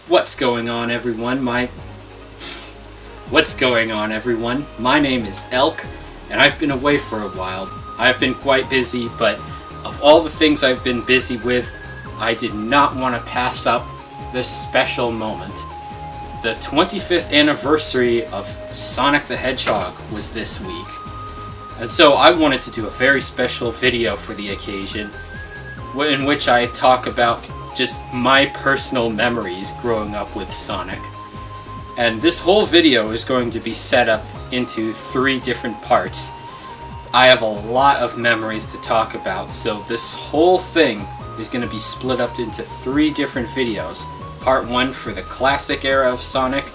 What's going on, everyone? My name is Elk, and I've been away for a while. I've been quite busy, but of all the things I've been busy with, I did not want to pass up this special moment. The 25th anniversary of Sonic the Hedgehog was this week, and so I wanted to do a very special video for the occasion, in which I talk about just my personal memories growing up with Sonic. And this whole video is going to be set up into 3 different parts. I have a lot of memories to talk about, so this whole thing is going to be split up into 3 different videos. Part 1 for the classic era of Sonic,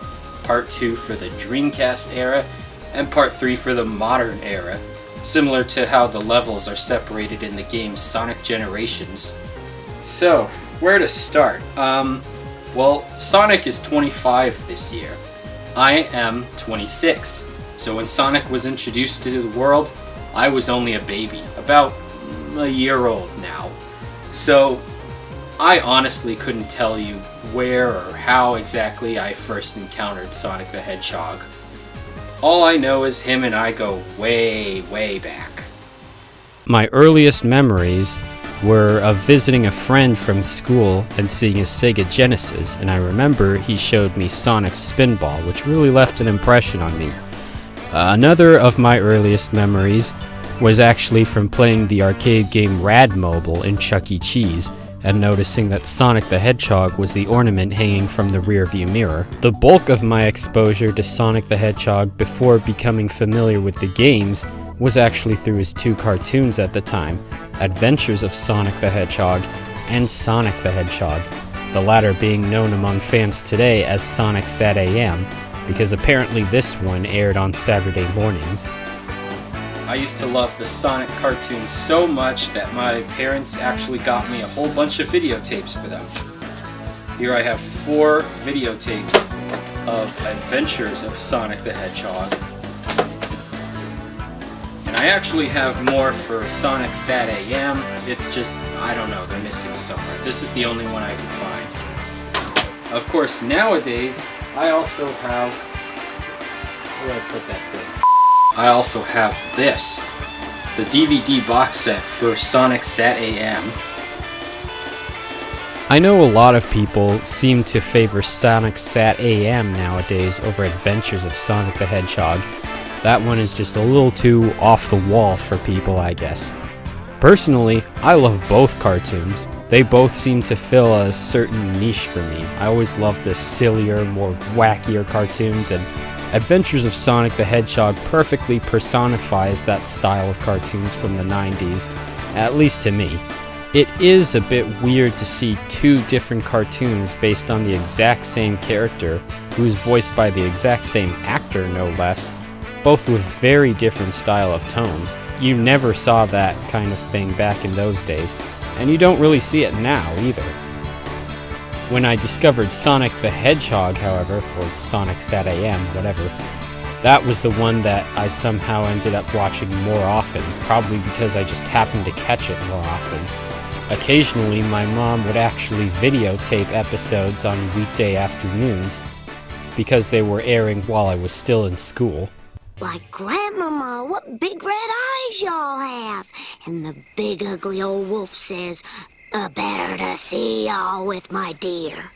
Part 2 for the Dreamcast era, and Part 3 for the modern era, similar to how the levels are separated in the game's Sonic Generations. So, where to start? Well, Sonic is 25 this year. I am 26. So when Sonic was introduced to the world, I was only a baby, about a year old now. So I honestly couldn't tell you where or how exactly I first encountered Sonic the Hedgehog. All I know is him and I go way, way back. My earliest memories were of visiting a friend from school and seeing his Sega Genesis, and I remember he showed me Sonic's Spinball, which really left an impression on me. Another of my earliest memories was actually from playing the arcade game Rad Mobile in Chuck E. Cheese, and noticing that Sonic the Hedgehog was the ornament hanging from the rearview mirror. The bulk of my exposure to Sonic the Hedgehog before becoming familiar with the games was actually through his 2 cartoons at the time, Adventures of Sonic the Hedgehog and Sonic the Hedgehog, the latter being known among fans today as Sonic Sat AM, because apparently this one aired on Saturday mornings. I used to love the Sonic cartoons so much that my parents actually got me a whole bunch of videotapes for them. Here I have 4 videotapes of Adventures of Sonic the Hedgehog. And I actually have more for Sonic Sat AM. It's just, I don't know, they're missing somewhere. This is the only one I could find. Of course, nowadays, I also have... Where did I put that thing? I also have this, the DVD box set for Sonic Sat AM. I know a lot of people seem to favor Sonic Sat AM nowadays over Adventures of Sonic the Hedgehog. That one is just a little too off the wall for people, I guess. Personally, I love both cartoons. They both seem to fill a certain niche for me. I always loved the sillier, more wackier cartoons, and Adventures of Sonic the Hedgehog perfectly personifies that style of cartoons from the 90s, at least to me. It is a bit weird to see 2 different cartoons based on the exact same character, who's voiced by the exact same actor, no less, both with very different style of tones. You never saw that kind of thing back in those days, and you don't really see it now either. When I discovered Sonic the Hedgehog, however, or Sonic Sat AM, whatever, that was the one that I somehow ended up watching more often, probably because I just happened to catch it more often. Occasionally, my mom would actually videotape episodes on weekday afternoons, because they were airing while I was still in school. Like Grandmama, what big red eyes y'all have. And the big ugly old wolf says, better to see y'all with my dear.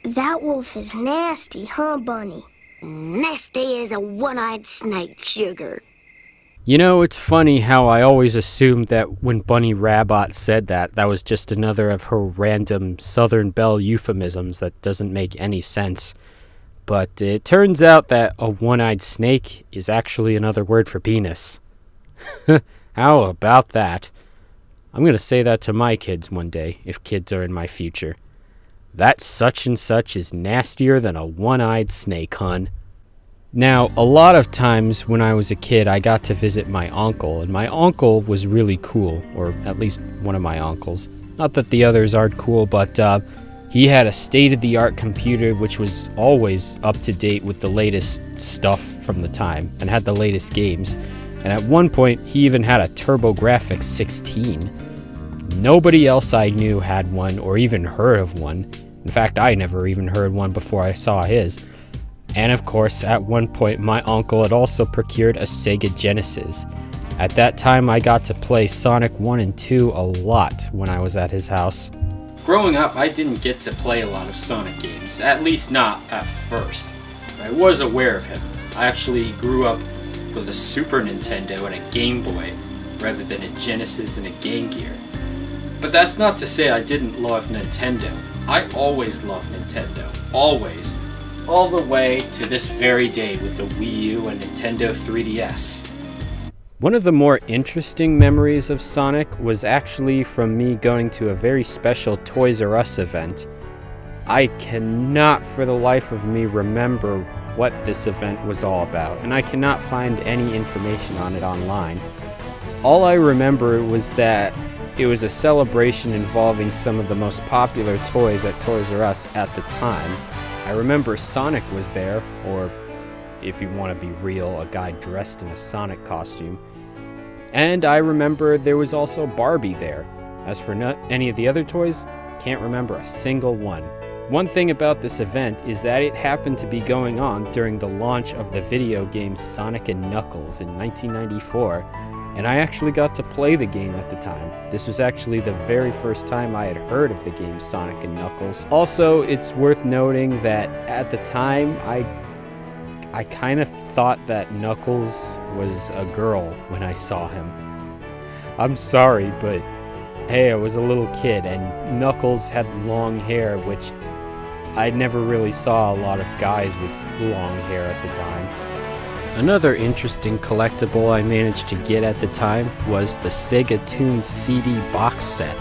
That wolf is nasty, huh, Bunny? Nasty as a one-eyed snake, sugar. You know, it's funny how I always assumed that when Bunny Rabbit said that was just another of her random Southern Belle euphemisms that doesn't make any sense. But it turns out that a one-eyed snake is actually another word for penis. How about that? I'm gonna say that to my kids one day, if kids are in my future. That such and such is nastier than a one-eyed snake, hun. Now, a lot of times when I was a kid, I got to visit my uncle, and my uncle was really cool, or at least one of my uncles. Not that the others aren't cool, but he had a state-of-the-art computer which was always up to date with the latest stuff from the time, and had the latest games. And at one point, he even had a TurboGrafx 16. Nobody else I knew had one or even heard of one, In fact, I never even heard one before I saw his. And of course, at one point, my uncle had also procured a Sega Genesis. At that time, I got to play Sonic 1 and 2 a lot when I was at his house. Growing up, I didn't get to play a lot of Sonic games, at least not at first. I was aware of him. I actually grew up with a Super Nintendo and a Game Boy, rather than a Genesis and a Game Gear. But that's not to say I didn't love Nintendo. I always loved Nintendo. Always. All the way to this very day with the Wii U and Nintendo 3DS. One of the more interesting memories of Sonic was actually from me going to a very special Toys R Us event. I cannot for the life of me remember what this event was all about, and I cannot find any information on it online. All I remember was that it was a celebration involving some of the most popular toys at Toys R Us at the time. I remember Sonic was there, or if you want to be real, a guy dressed in a Sonic costume. And I remember there was also Barbie there. As for any of the other toys, can't remember a single one. One thing about this event is that it happened to be going on during the launch of the video game Sonic and Knuckles in 1994, and I actually got to play the game at the time. This was actually the very first time I had heard of the game Sonic and Knuckles. Also, it's worth noting that at the time, I kind of thought that Knuckles was a girl when I saw him. I'm sorry, but hey, I was a little kid, and Knuckles had long hair, which I never really saw a lot of guys with long hair at the time. Another interesting collectible I managed to get at the time was the Sega Tunes CD box set.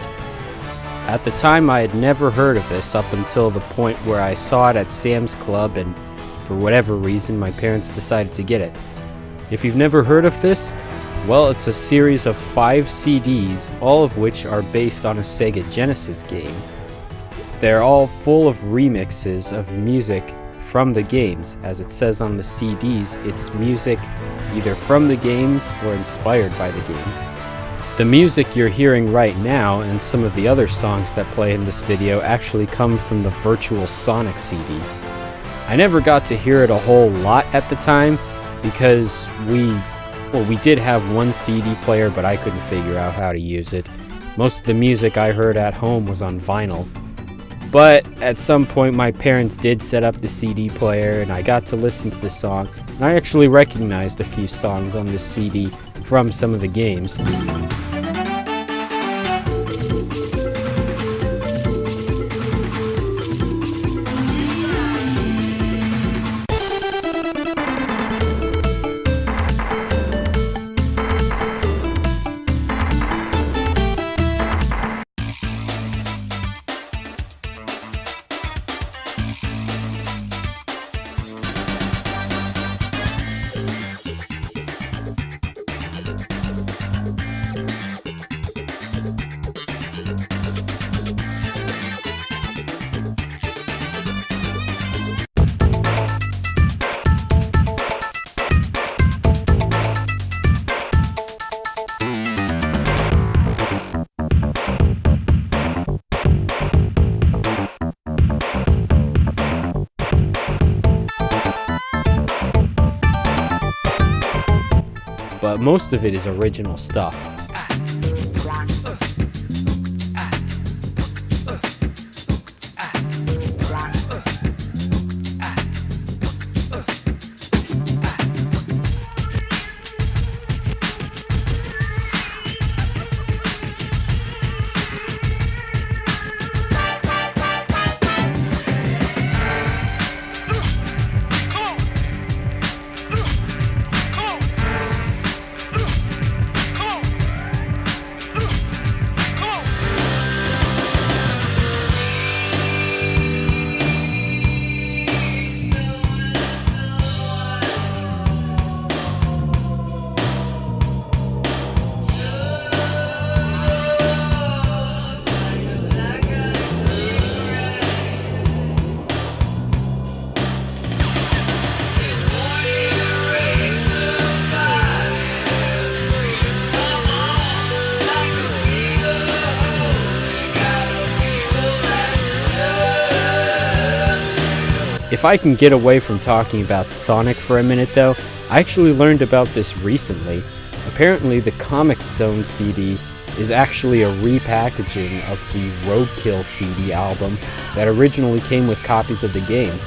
At the time, I had never heard of this up until the point where I saw it at Sam's Club, and for whatever reason, my parents decided to get it. If you've never heard of this, well, it's a series of 5 CDs, all of which are based on a Sega Genesis game. They're all full of remixes of music from the games. As it says on the CDs, it's music either from the games or inspired by the games. The music you're hearing right now and some of the other songs that play in this video actually come from the Virtual Sonic CD. I never got to hear it a whole lot at the time because we did have one CD player, but I couldn't figure out how to use it. Most of the music I heard at home was on vinyl. But at some point my parents did set up the CD player and I got to listen to the song, and I actually recognized a few songs on this CD from some of the games. But most of it is original stuff. If I can get away from talking about Sonic for a minute though, I actually learned about this recently. Apparently the Comics Zone CD is actually a repackaging of the Roadkill CD album that originally came with copies of the game.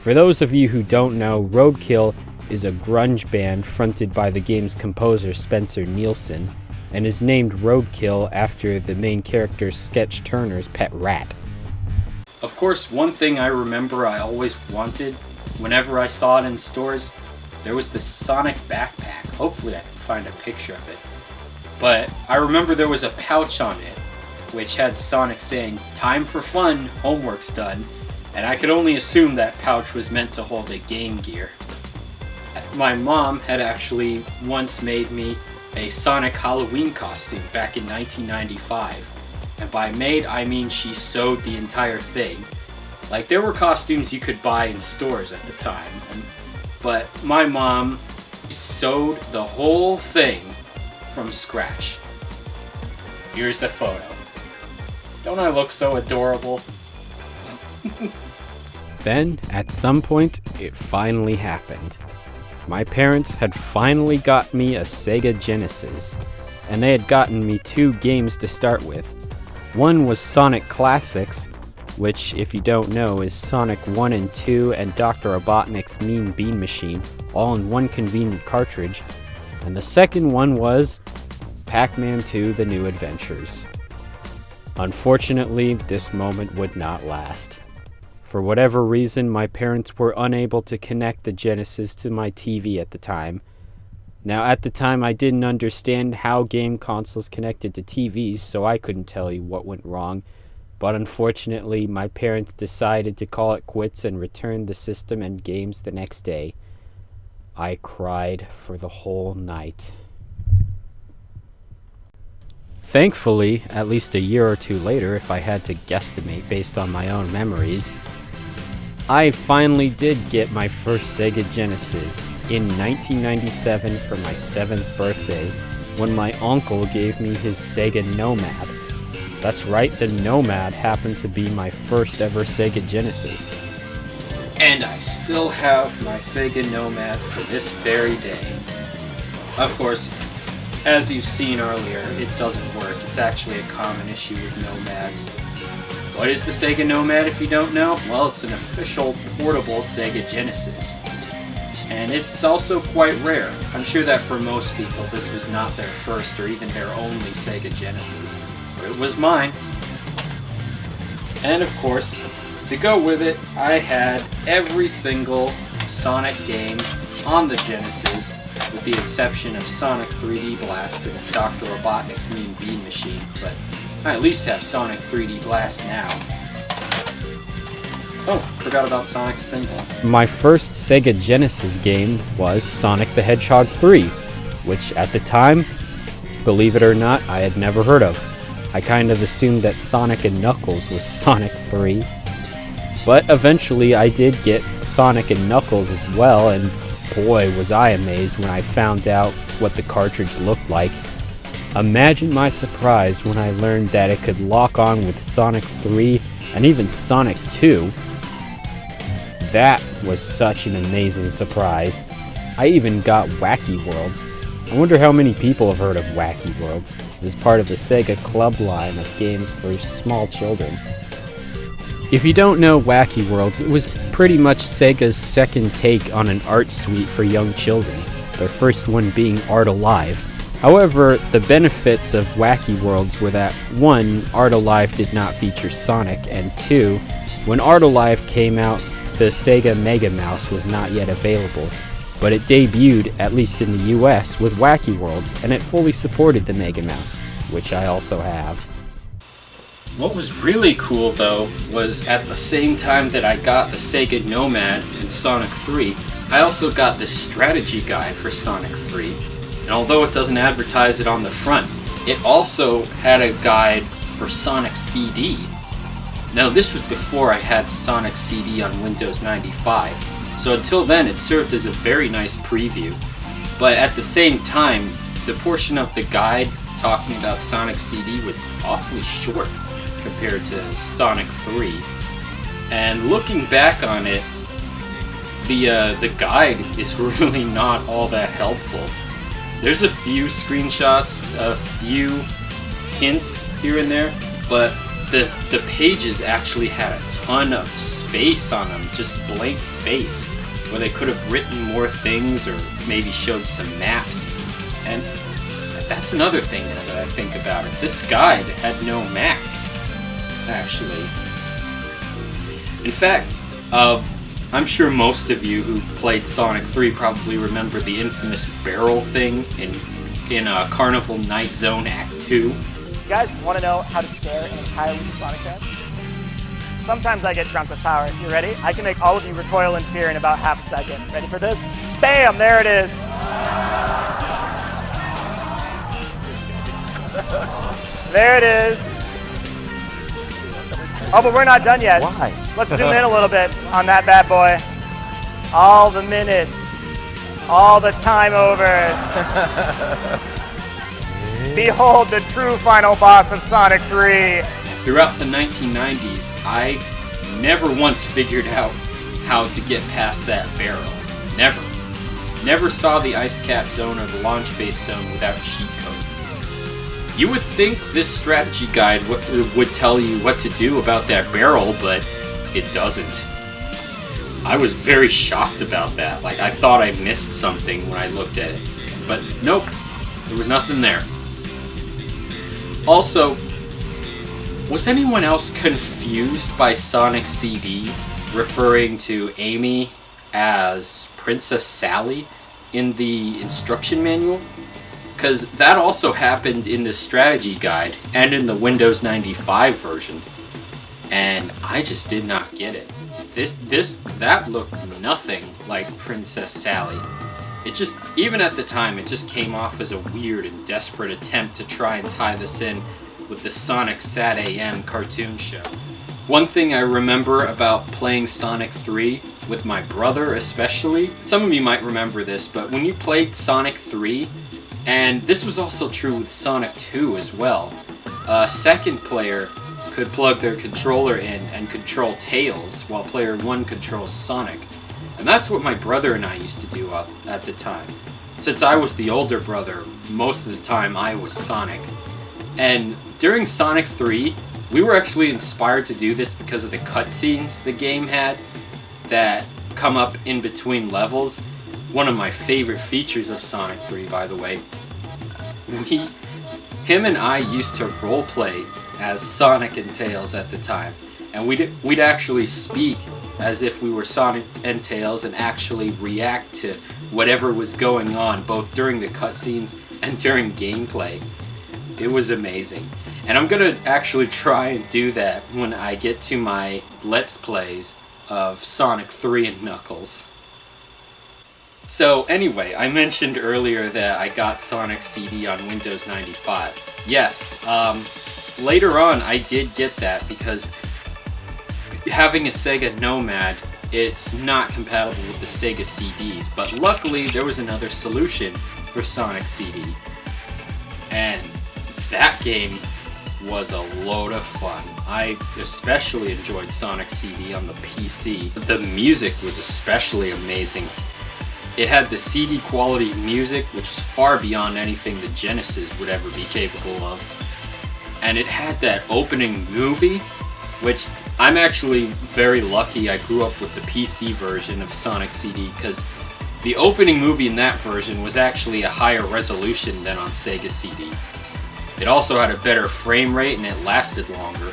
For those of you who don't know, Roadkill is a grunge band fronted by the game's composer Spencer Nielsen, and is named Roadkill after the main character Sketch Turner's pet rat. Of course, one thing I remember I always wanted whenever I saw it in stores, there was the Sonic backpack. Hopefully I can find a picture of it. But I remember there was a pouch on it, which had Sonic saying, "Time for fun, homework's done," and I could only assume that pouch was meant to hold a Game Gear. My mom had actually once made me a Sonic Halloween costume back in 1995. And by made, I mean she sewed the entire thing. Like, there were costumes you could buy in stores at the time, but my mom sewed the whole thing from scratch. Here's the photo. Don't I look so adorable? Then, at some point, it finally happened. My parents had finally got me a Sega Genesis, and they had gotten me 2 games to start with. One was Sonic Classics, which, if you don't know, is Sonic 1 and 2 and Dr. Robotnik's Mean Bean Machine, all in one convenient cartridge. And the second one was Pac-Man 2: The New Adventures. Unfortunately, this moment would not last. For whatever reason, my parents were unable to connect the Genesis to my TV at the time. Now, at the time, I didn't understand how game consoles connected to TVs, so I couldn't tell you what went wrong. But unfortunately, my parents decided to call it quits and returned the system and games the next day. I cried for the whole night. Thankfully, at least a year or 2 later, if I had to guesstimate based on my own memories, I finally did get my first Sega Genesis in 1997 for my 7th birthday, when my uncle gave me his Sega Nomad. That's right, the Nomad happened to be my first ever Sega Genesis. And I still have my Sega Nomad to this very day. Of course, as you've seen earlier, it doesn't work. It's actually a common issue with Nomads. What is the Sega Nomad, if you don't know? Well, it's an official portable Sega Genesis. And it's also quite rare. I'm sure that for most people, this was not their first or even their only Sega Genesis. But it was mine. And of course, to go with it, I had every single Sonic game on the Genesis, with the exception of Sonic 3D Blast and Dr. Robotnik's Mean Bean Machine. But I at least have Sonic 3D Blast now. Oh, forgot about Sonic Spinball. My first Sega Genesis game was Sonic the Hedgehog 3, which at the time, believe it or not, I had never heard of. I kind of assumed that Sonic and Knuckles was Sonic 3. But eventually I did get Sonic and Knuckles as well, and boy was I amazed when I found out what the cartridge looked like. Imagine my surprise when I learned that it could lock on with Sonic 3 and even Sonic 2. That was such an amazing surprise. I even got Wacky Worlds. I wonder how many people have heard of Wacky Worlds. It is part of the Sega Club line of games for small children. If you don't know Wacky Worlds, it was pretty much Sega's second take on an art suite for young children, their first one being Art Alive. However, the benefits of Wacky Worlds were that 1. Art Alive did not feature Sonic, and 2. When Art Alive came out, the Sega Mega Mouse was not yet available, but it debuted, at least in the US, with Wacky Worlds, and it fully supported the Mega Mouse, which I also have. What was really cool though was at the same time that I got the Sega Nomad and Sonic 3, I also got this strategy guide for Sonic 3. And although it doesn't advertise it on the front, it also had a guide for Sonic CD. Now this was before I had Sonic CD on Windows 95, so until then it served as a very nice preview. But at the same time, the portion of the guide talking about Sonic CD was awfully short compared to Sonic 3. And looking back on it, the guide is really not all that helpful. There's a few screenshots, a few hints here and there, but the pages actually had a ton of space on them, just blank space, where they could have written more things or maybe showed some maps. And that's another thing now that I think about it. This guide had no maps, actually. In fact, I'm sure most of you who played Sonic 3 probably remember the infamous barrel thing in Carnival Night Zone Act 2. You guys want to know how to scare an entirely new Sonic fan? Sometimes I get drunk with power. You ready? I can make all of you recoil in fear in about half a second. Ready for this? Bam! There it is. There it is. Oh, but we're not done yet. Why? Let's zoom in a little bit on that bad boy. All the minutes, all the time overs. Behold the true final boss of Sonic 3. Throughout the 1990s, I never once figured out how to get past that barrel. Never. Never saw the ice cap zone or the launch base zone without cheat codes. You would think this strategy guide would tell you what to do about that barrel, but it doesn't. I was very shocked about that. Like, I thought I missed something when I looked at it. But nope, there was nothing there. Also, was anyone else confused by Sonic CD referring to Amy as Princess Sally in the instruction manual? Because that also happened in the strategy guide and in the Windows 95 version. And I just did not get it. That looked nothing like Princess Sally. It just, even at the time, it just came off as a weird and desperate attempt to try and tie this in with the Sonic Sat AM cartoon show. One thing I remember about playing Sonic 3, with my brother especially, some of you might remember this, but when you played Sonic 3, and this was also true with Sonic 2 as well, a second player could plug their controller in and control Tails, while player 1 controls Sonic. And that's what my brother and I used to do at the time. Since I was the older brother, most of the time I was Sonic. And during Sonic 3, we were actually inspired to do this because of the cutscenes the game had that come up in between levels. One of my favorite features of Sonic 3, by the way. Him and I used to roleplay as Sonic and Tails at the time. And we'd actually speak as if we were Sonic and Tails and actually react to whatever was going on, both during the cutscenes and during gameplay. It was amazing. And I'm gonna actually try and do that when I get to my Let's Plays of Sonic 3 and Knuckles. So anyway, I mentioned earlier that I got Sonic CD on Windows 95. Yes, later on I did get that because having a Sega Nomad, it's not compatible with the Sega CDs, but luckily there was another solution for Sonic CD. And that game was a load of fun. I especially enjoyed Sonic CD on the PC. The music was especially amazing. It had the CD quality music, which is far beyond anything the Genesis would ever be capable of. And it had that opening movie, which I'm actually very lucky I grew up with the PC version of Sonic CD, because the opening movie in that version was actually a higher resolution than on Sega CD. It also had a better frame rate and it lasted longer.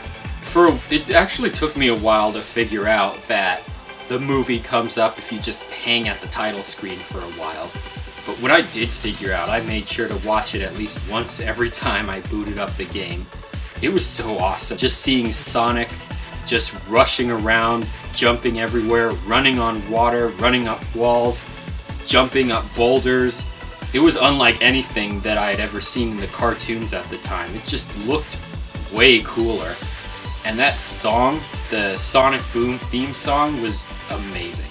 It actually took me a while to figure out that the movie comes up if you just hang at the title screen for a while. But when I did figure out, I made sure to watch it at least once every time I booted up the game. It was so awesome. Just seeing Sonic just rushing around, jumping everywhere, running on water, running up walls, jumping up boulders. It was unlike anything that I had ever seen in the cartoons at the time. It just looked way cooler. And that song, the Sonic Boom theme song, was amazing.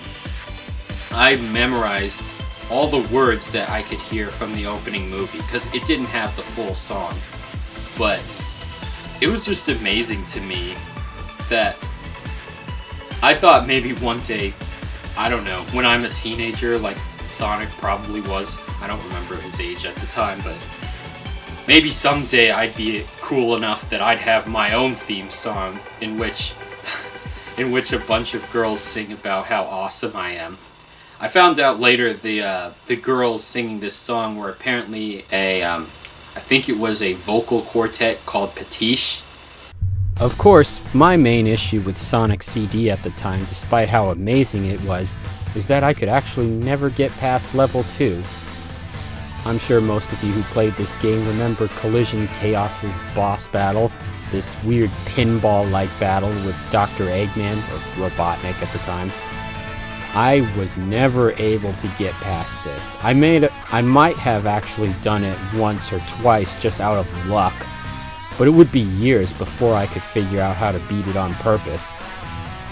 I memorized all the words that I could hear from the opening movie, because it didn't have the full song. But it was just amazing to me that I thought maybe one day, I don't know, when I'm a teenager, like Sonic probably was, I don't remember his age at the time, but maybe someday I'd be cool enough that I'd have my own theme song in which a bunch of girls sing about how awesome I am. I found out later the girls singing this song were apparently I think it was a vocal quartet called Patiche. Of course, my main issue with Sonic CD at the time, despite how amazing it was, is that I could actually never get past level 2. I'm sure most of you who played this game remember Collision Chaos's boss battle, this weird pinball-like battle with Dr. Eggman, or Robotnik at the time. I was never able to get past this. I might have actually done it once or twice just out of luck, but it would be years before I could figure out how to beat it on purpose.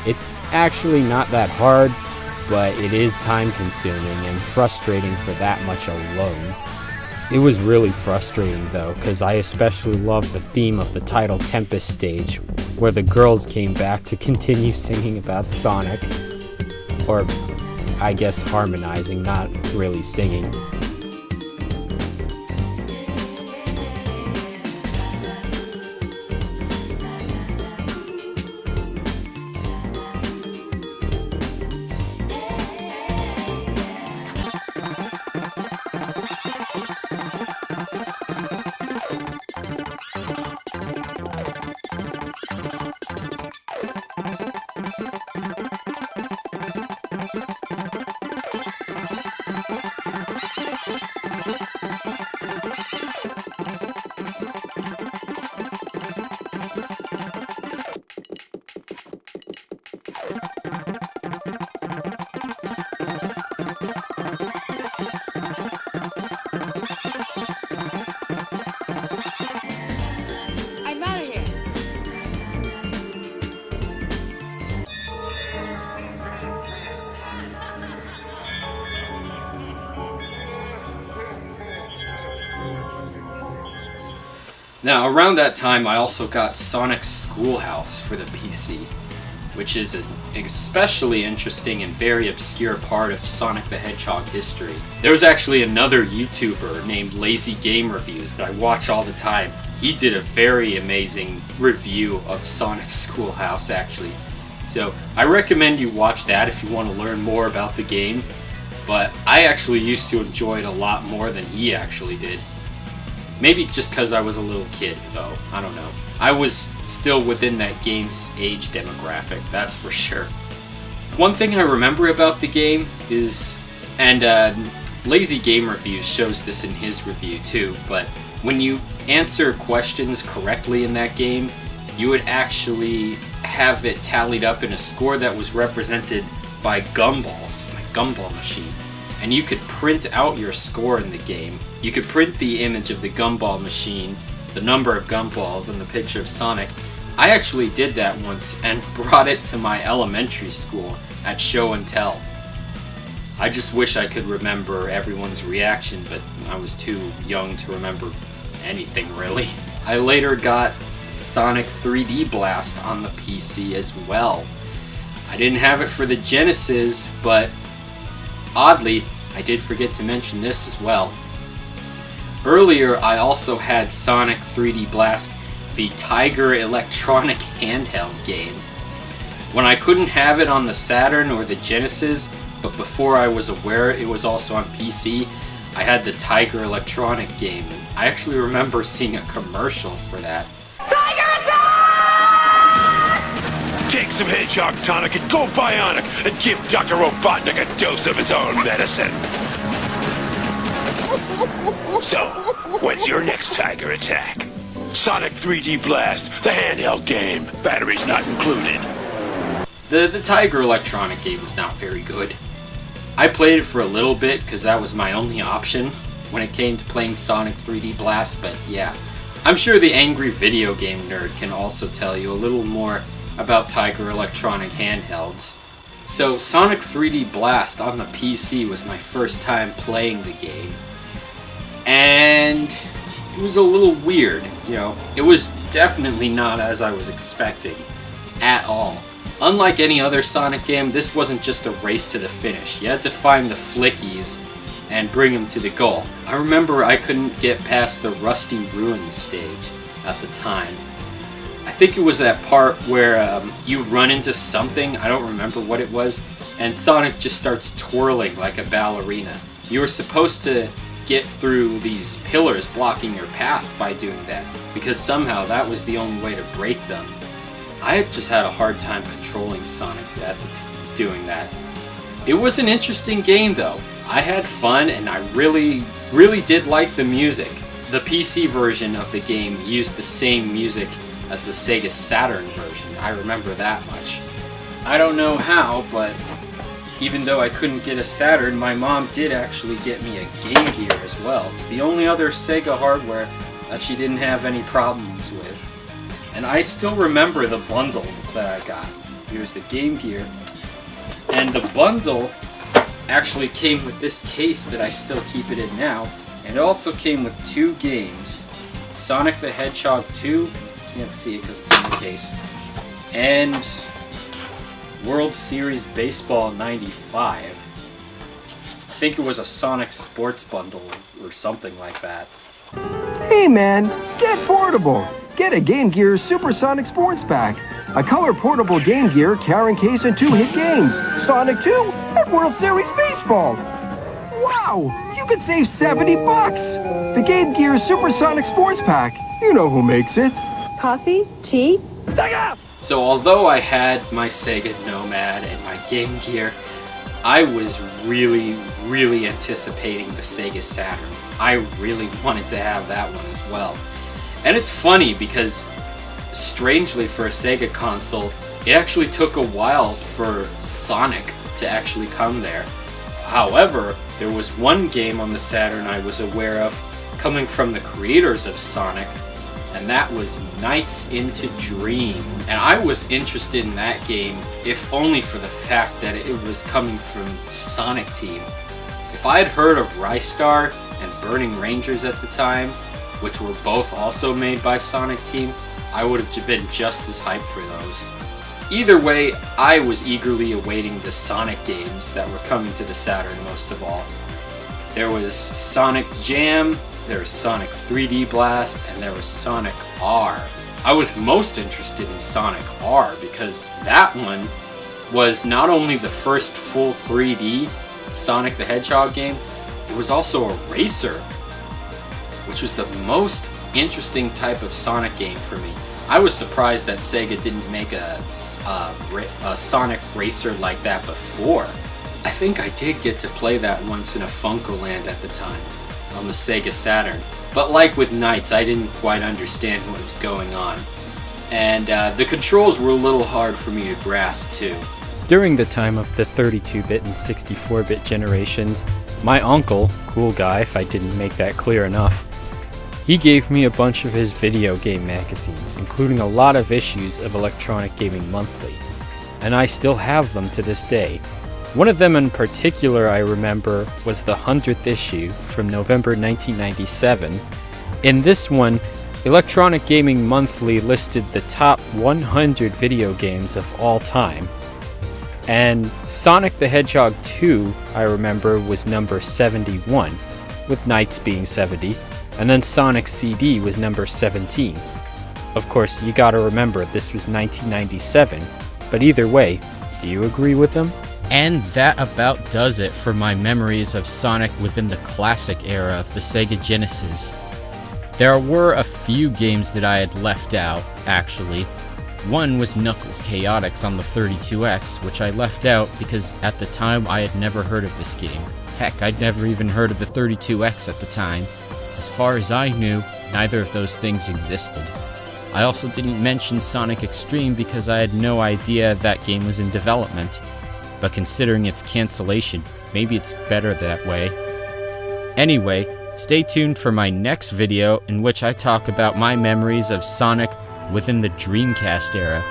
It's actually not that hard, but it is time-consuming and frustrating for that much alone. It was really frustrating though, because I especially loved the theme of the title Tempest stage, where the girls came back to continue singing about Sonic. Or, I guess harmonizing, not really singing. Now, around that time, I also got Sonic Schoolhouse for the PC, which is an especially interesting and very obscure part of Sonic the Hedgehog history. There was actually another YouTuber named Lazy Game Reviews that I watch all the time. He did a very amazing review of Sonic Schoolhouse, actually. So, I recommend you watch that if you want to learn more about the game, but I actually used to enjoy it a lot more than he actually did. Maybe just because I was a little kid, though. I don't know. I was still within that game's age demographic, that's for sure. One thing I remember about the game is, and Lazy Game Reviews shows this in his review too, but When you answer questions correctly in that game, you would actually have it tallied up in a score that was represented by gumballs, in a gumball machine. And you could print out your score in the game. You could print the image of the gumball machine, the number of gumballs, and the picture of Sonic. I actually did that once and brought it to my elementary school at Show and Tell. I just wish I could remember everyone's reaction, but I was too young to remember anything really. I later got Sonic 3D Blast on the PC as well. I didn't have it for the Genesis, but oddly, I did forget to mention this as well. Earlier, I also had Sonic 3D Blast, the Tiger electronic handheld game. When I couldn't have it on the Saturn or the Genesis, but before I was aware it was also on PC, I had the Tiger electronic game. I actually remember seeing a commercial for that. Take some hedgehog tonic and go bionic and give Dr. Robotnik a dose of his own medicine. So, when's your next tiger attack? Sonic 3D Blast, the handheld game. Batteries not included. The Tiger electronic game was not very good. I played it for a little bit because that was my only option when it came to playing Sonic 3D Blast, but yeah. I'm sure the angry video game nerd can also tell you a little more about Tiger electronic handhelds. So Sonic 3D Blast on the PC was my first time playing the game. And it was a little weird, you know. It was definitely not as I was expecting at all. Unlike any other Sonic game, this wasn't just a race to the finish. You had to find the flickies and bring them to the goal. I remember I couldn't get past the Rusty Ruins stage at the time. I think it was that part where you run into something, I don't remember what it was, and Sonic just starts twirling like a ballerina. You were supposed to get through these pillars blocking your path by doing that, because somehow that was the only way to break them. I just had a hard time controlling Sonic doing that. It was an interesting game though. I had fun and I really did like the music. The PC version of the game used the same music as the Sega Saturn version. I remember that much. I don't know how, but even though I couldn't get a Saturn, my mom did actually get me a Game Gear as well. It's the only other Sega hardware that she didn't have any problems with. And I still remember the bundle that I got. Here's the Game Gear. And the bundle actually came with this case that I still keep it in now. And it also came with 2 games. Sonic the Hedgehog 2, can't see it because it's in the case, and World Series Baseball 95. I think it was a Sonic Sports bundle or something like that. Hey man, get portable! Get a Game Gear Supersonic Sports Pack. A color portable Game Gear carrying case and 2 hit games, Sonic 2 and World Series Baseball. Wow, you could save $70. The Game Gear Supersonic Sports Pack. You know who makes it. Coffee? Tea? So although I had my Sega Nomad and my Game Gear, I was really anticipating the Sega Saturn. I really wanted to have that one as well. And it's funny because, strangely for a Sega console, it actually took a while for Sonic to actually come there. However, there was one game on the Saturn I was aware of coming from the creators of Sonic, and that was Nights into Dream. And I was interested in that game, if only for the fact that it was coming from Sonic Team. If I had heard of Rystar and Burning Rangers at the time, which were both also made by Sonic Team, I would have been just as hyped for those. Either way, I was eagerly awaiting the Sonic games that were coming to the Saturn most of all. There was Sonic Jam, there was Sonic 3D Blast, and there was Sonic R. I was most interested in Sonic R because that one was not only the first full 3D Sonic the Hedgehog game, it was also a racer, which was the most interesting type of Sonic game for me. I was surprised that Sega didn't make a Sonic racer like that before. I think I did get to play that once in a Funkoland at the time, on the Sega Saturn. But like with Knights, I didn't quite understand what was going on. And the controls were a little hard for me to grasp too. During the time of the 32-bit and 64-bit generations, my uncle, cool guy if I didn't make that clear enough, he gave me a bunch of his video game magazines, including a lot of issues of Electronic Gaming Monthly, and I still have them to this day. One of them in particular I remember was the 100th issue from November 1997. In this one, Electronic Gaming Monthly listed the top 100 video games of all time. And Sonic the Hedgehog 2, I remember, was number 71, with Knights being 70, and then Sonic CD was number 17. Of course, you gotta remember, this was 1997, but either way, do you agree with them? And that about does it for my memories of Sonic within the classic era of the Sega Genesis. There were a few games that I had left out, actually. One was Knuckles Chaotix on the 32X, which I left out because at the time I had never heard of this game. Heck, I'd never even heard of the 32X at the time. As far as I knew, neither of those things existed. I also didn't mention Sonic Extreme because I had no idea that game was in development. But considering its cancellation, maybe it's better that way. Anyway, stay tuned for my next video in which I talk about my memories of Sonic within the Dreamcast era.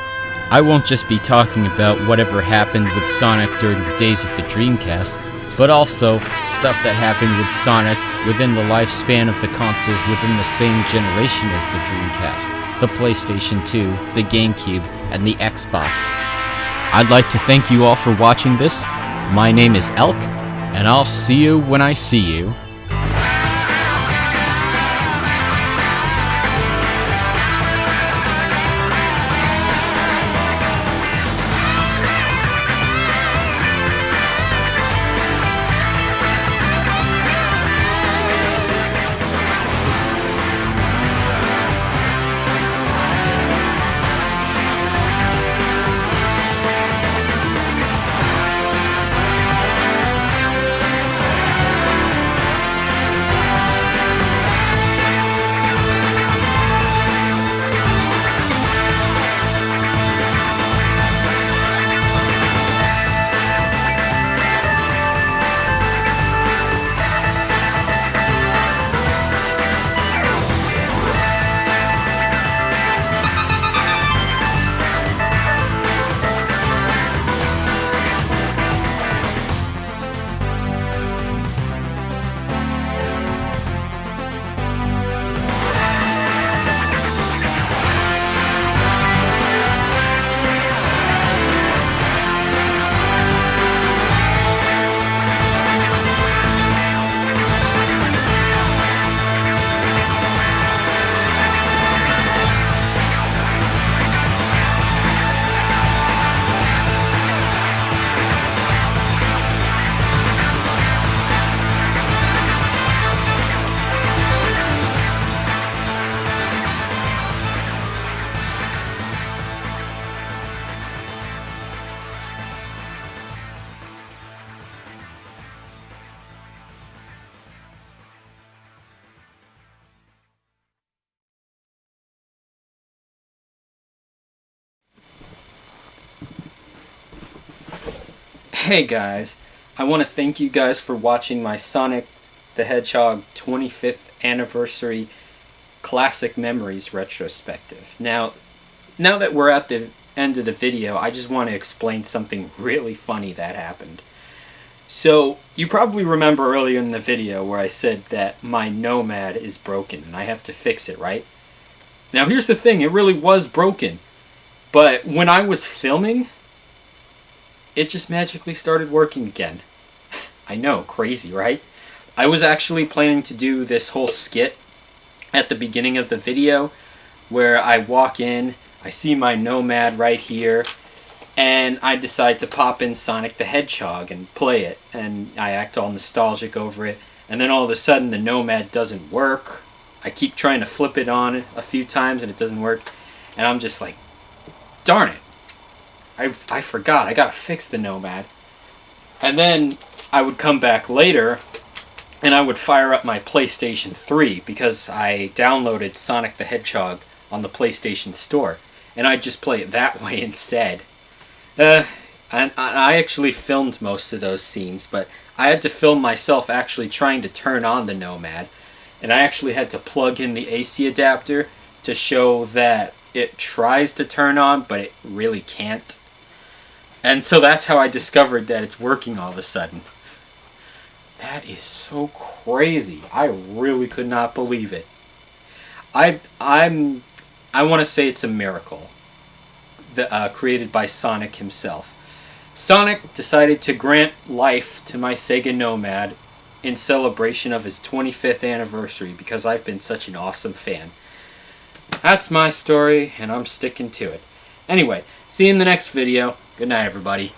I won't just be talking about whatever happened with Sonic during the days of the Dreamcast, but also stuff that happened with Sonic within the lifespan of the consoles within the same generation as the Dreamcast, the PlayStation 2, the GameCube, and the Xbox. I'd like to thank you all for watching this. My name is Elk, and I'll see you when I see you. Hey guys, I want to thank you guys for watching my Sonic the Hedgehog 25th Anniversary Classic Memories retrospective. Now that we're at the end of the video, I just want to explain something really funny that happened. So, you probably remember earlier in the video where I said that my Nomad is broken and I have to fix it, right? Now here's the thing, it really was broken. But when I was filming, it just magically started working again. I know, crazy, right? I was actually planning to do this whole skit at the beginning of the video where I walk in, I see my Nomad right here, and I decide to pop in Sonic the Hedgehog and play it, and I act all nostalgic over it, and then all of a sudden the Nomad doesn't work. I keep trying to flip it on a few times and it doesn't work, and I'm just like, darn it. I forgot, I gotta fix the Nomad. And then I would come back later and I would fire up my PlayStation 3 because I downloaded Sonic the Hedgehog on the PlayStation Store, and I'd just play it that way instead. And I actually filmed most of those scenes, but I had to film myself actually trying to turn on the Nomad, and I actually had to plug in the AC adapter to show that it tries to turn on, but it really can't. And so that's how I discovered that it's working all of a sudden. That is so crazy. I really could not believe it. I want to say it's a miracle created by Sonic himself. Sonic decided to grant life to my Sega Nomad in celebration of his 25th anniversary because I've been such an awesome fan. That's my story, and I'm sticking to it. Anyway, see you in the next video. Good night, everybody.